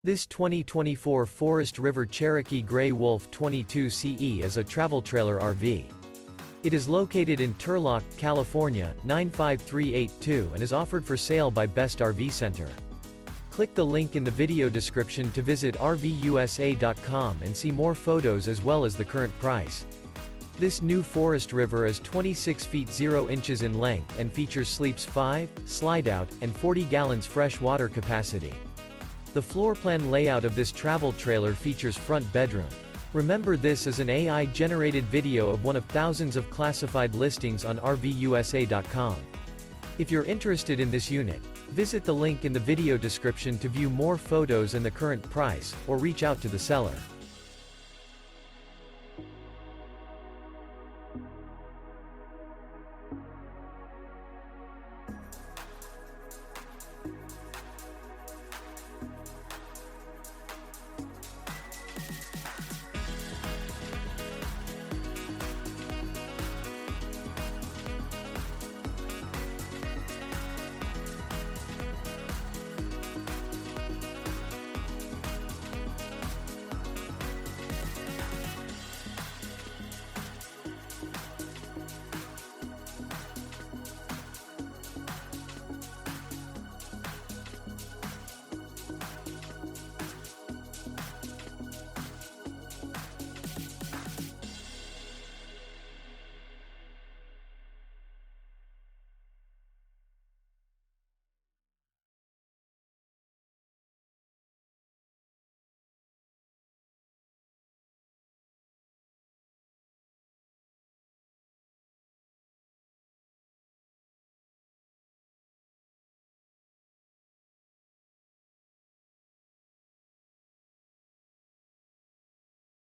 This 2024 Forest River Cherokee Grey Wolf 22CE is a travel trailer RV. It is located in Turlock, California, 95382 and is offered for sale by Best RV Center. Click the link in the video description to visit RVUSA.com and see more photos as well as the current price. This new Forest River is 26 feet 0 inches in length and features sleeps 5, slide-out, and 40 gallons fresh water capacity. The floor plan layout of this travel trailer features front bedroom. Remember, this is an AI-generated video of one of thousands of classified listings on RVUSA.com. If you're interested in this unit, visit the link in the video description to view more photos and the current price, or reach out to the seller.